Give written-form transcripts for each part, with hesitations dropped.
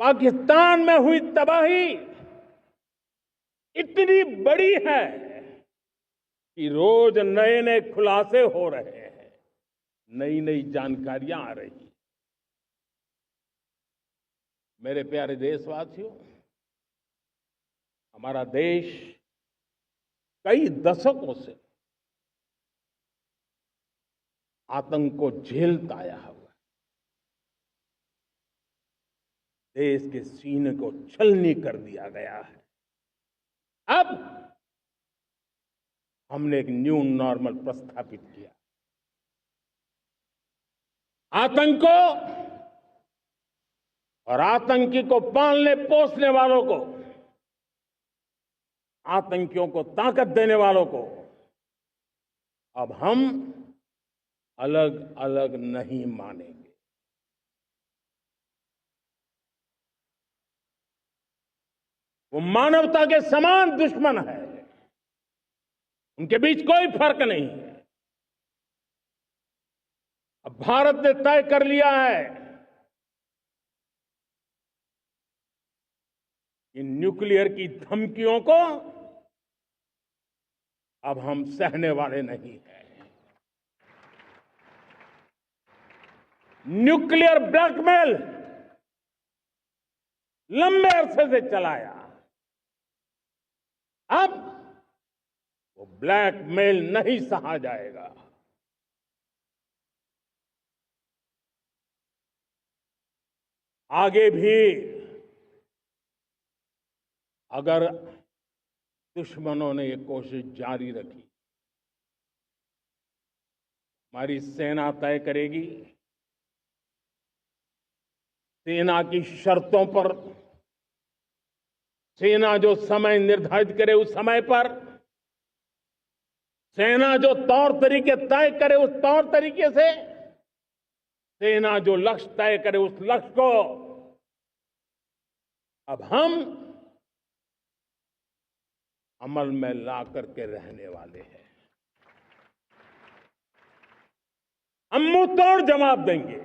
पाकिस्तान में हुई तबाही इतनी बड़ी है कि रोज नए नए खुलासे हो रहे हैं, नई नई जानकारियां आ रही हैं। मेरे प्यारे देशवासियों, हमारा देश कई दशकों से आतंक को झेलता आया हुआ है। देश के सीने को छलनी कर दिया गया है। अब हमने एक न्यू नॉर्मल प्रस्थापित किया। आतंक को और आतंकी को पालने पोसने वालों को, आतंकियों को ताकत देने वालों को अब हम अलग अलग नहीं मानेंगे। वो मानवता के समान दुश्मन है, उनके बीच कोई फर्क नहीं है। अब भारत ने तय कर लिया है कि न्यूक्लियर की धमकियों को अब हम सहने वाले नहीं हैं। न्यूक्लियर ब्लैकमेल लंबे अरसे से चलाया, अब वो ब्लैकमेल नहीं सहा जाएगा। आगे भी अगर दुश्मनों ने ये कोशिश जारी रखी, हमारी सेना तय करेगी, सेना की शर्तों पर, सेना जो समय निर्धारित करे उस समय पर, सेना जो तौर तरीके तय करे उस तौर तरीके से, सेना जो लक्ष्य तय करे उस लक्ष्य को अब हम अमल में ला करके रहने वाले हैं। हम मुंह तोड़ जवाब देंगे।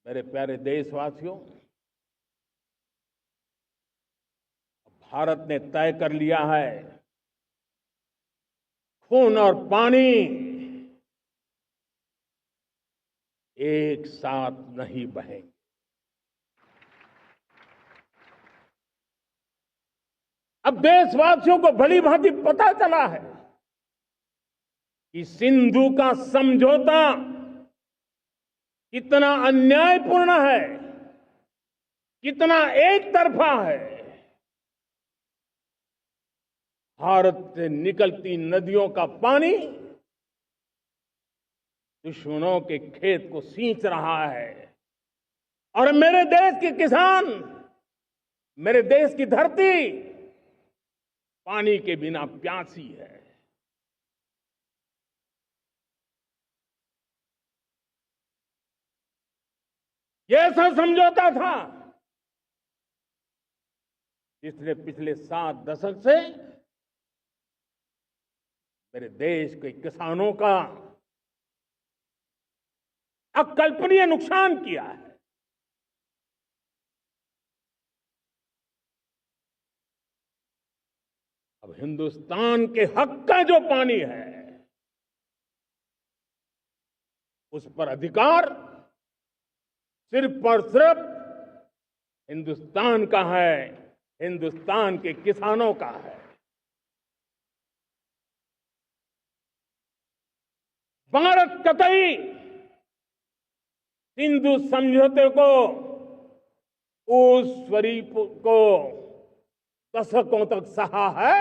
मेरे प्यारे देशवासियों, भारत ने तय कर लिया है, खून और पानी एक साथ नहीं बहेंगे। अब देशवासियों को भली भांति पता चला है कि सिंधु का समझौता कितना अन्यायपूर्ण है, कितना एक तरफा है। भारत से निकलती नदियों का पानी दुश्मनों के खेत को सींच रहा है और मेरे देश के किसान, मेरे देश की धरती पानी के बिना प्यासी है। ये ऐसा समझौता था जिसने पिछले 7 दशक से मेरे देश के किसानों का अकल्पनीय नुकसान किया है। अब हिंदुस्तान के हक का जो पानी है उस पर अधिकार सिर्फ और सिर्फ हिंदुस्तान का है, हिंदुस्तान के किसानों का है। भारत कतई सिंधु समझौते को, उस स्वरूप को दशकों तक सहा है,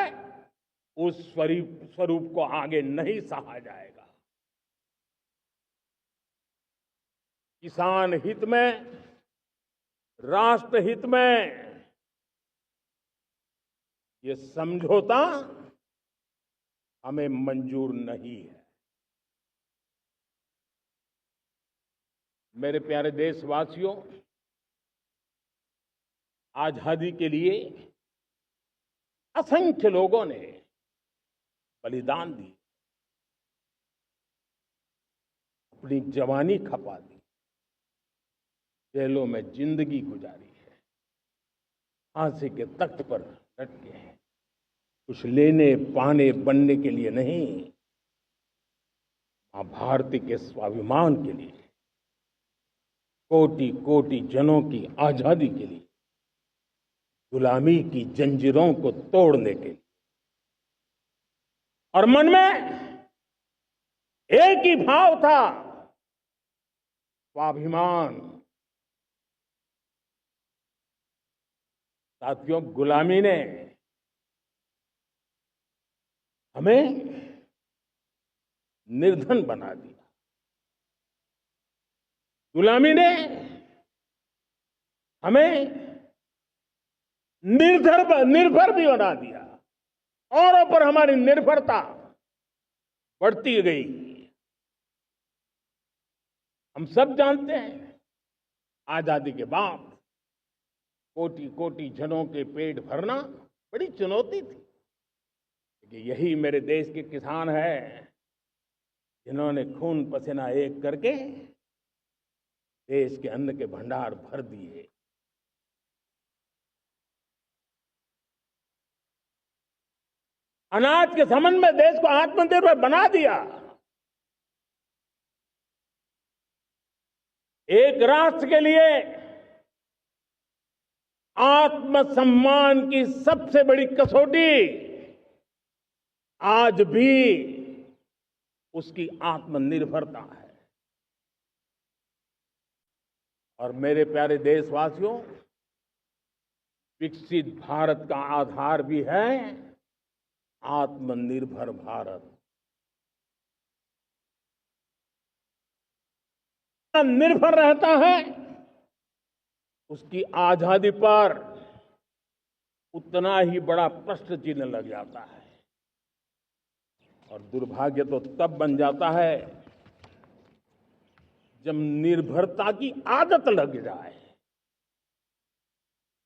उस स्वरूप को आगे नहीं सहा जाएगा। किसान हित में, राष्ट्र हित में ये समझौता हमें मंजूर नहीं है। मेरे प्यारे देशवासियों, आजादी के लिए असंख्य लोगों ने बलिदान दी, अपनी जवानी खपा दी। जेलों में जिंदगी गुजारी है, फांसी के तख्त पर लटके हैं, कुछ लेने पाने बनने के लिए नहीं, मां भारती के स्वाभिमान के लिए, कोटि कोटि जनों की आजादी के लिए, गुलामी की जंजीरों को तोड़ने के लिए। और मन में एक ही भाव था, स्वाभिमान। साथियों, गुलामी ने हमें निर्धन बना दिया, गुलामी ने हमें निर्भर भी बना दिया, औरों पर हमारी निर्भरता बढ़ती गई। हम सब जानते हैं, आजादी के बाद कोटि कोटि जनों के पेट भरना बड़ी चुनौती थी, लेकिन यही मेरे देश के किसान हैं जिन्होंने खून पसीना एक करके देश के अन्न के भंडार भर दिए। अनाज के संबंध में देश को आत्मनिर्भर बना दिया। एक राष्ट्र के लिए आत्मसम्मान की सबसे बड़ी कसौटी आज भी उसकी आत्मनिर्भरता है। और मेरे प्यारे देशवासियों, विकसित भारत का आधार भी है आत्मनिर्भर भारत। निर्भर रहता है, उसकी आजादी पर उतना ही बड़ा प्रश्न चिन्ह लग जाता है। और दुर्भाग्य तो तब बन जाता है जब निर्भरता की आदत लग जाए,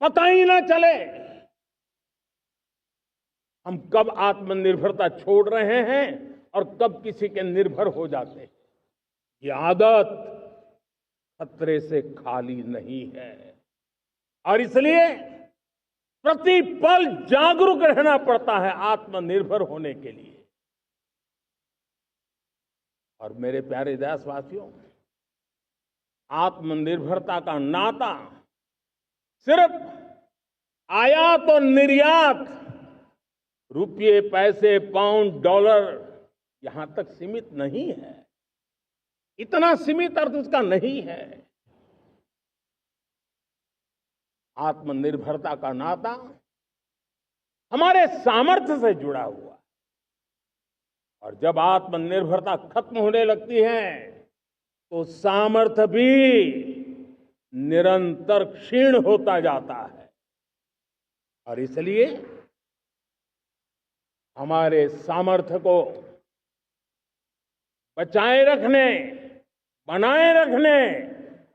पता ही ना चले हम कब आत्मनिर्भरता छोड़ रहे हैं और कब किसी के निर्भर हो जाते हैं। ये आदत खतरे से खाली नहीं है और इसलिए प्रति पल जागरूक रहना पड़ता है आत्मनिर्भर होने के लिए। और मेरे प्यारे देशवासियों, आत्मनिर्भरता का नाता सिर्फ आयात और निर्यात, रुपये, पैसे, पाउंड, डॉलर यहां तक सीमित नहीं है। इतना सीमित अर्थ उसका नहीं है। आत्मनिर्भरता का नाता हमारे सामर्थ्य से जुड़ा हुआ है। और जब आत्मनिर्भरता खत्म होने लगती है तो सामर्थ्य भी निरंतर क्षीण होता जाता है। और इसलिए हमारे सामर्थ्य को बचाए रखने, बनाए रखने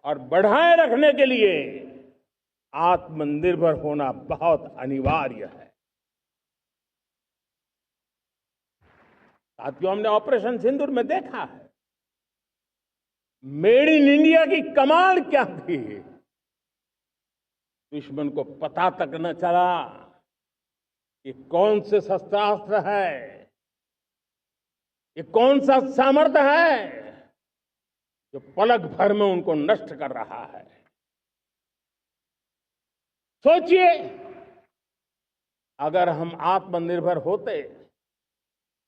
और बढ़ाए रखने के लिए आत्मनिर्भर होना बहुत अनिवार्य है। साथियों, हमने ऑपरेशन सिंदूर में देखा है मेड इन इंडिया की कमाल क्या थी। दुश्मन को पता तक न चला कि कौन से शस्त्रास्त्र है, ये कौन सा सामर्थ्य है जो पलक भर में उनको नष्ट कर रहा है। सोचिए, अगर हम आत्मनिर्भर होते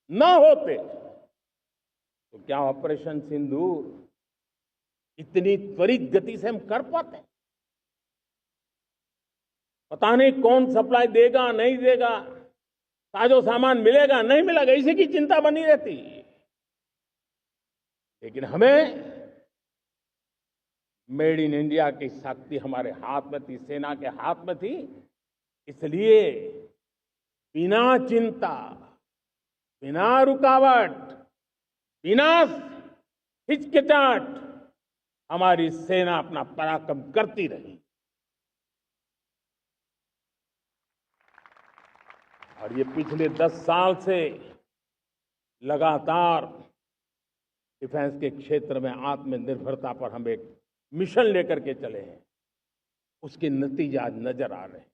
न होते तो क्या ऑपरेशन सिंदूर इतनी त्वरित गति से हम कर पाते? पता नहीं कौन सप्लाई देगा नहीं देगा, साजो सामान मिलेगा नहीं मिलेगा, इसी की चिंता बनी रहती। लेकिन हमें मेड इन इंडिया की शक्ति हमारे हाथ में थी, सेना के हाथ में थी। इसलिए बिना चिंता, बिना रुकावट, बिना हिचकिचाहट हमारी सेना अपना पराक्रम करती रही। और ये पिछले 10 साल से लगातार डिफेंस के क्षेत्र में आत्मनिर्भरता पर हम एक मिशन लेकर के चले हैं, उसके नतीजे आज नजर आ रहे हैं।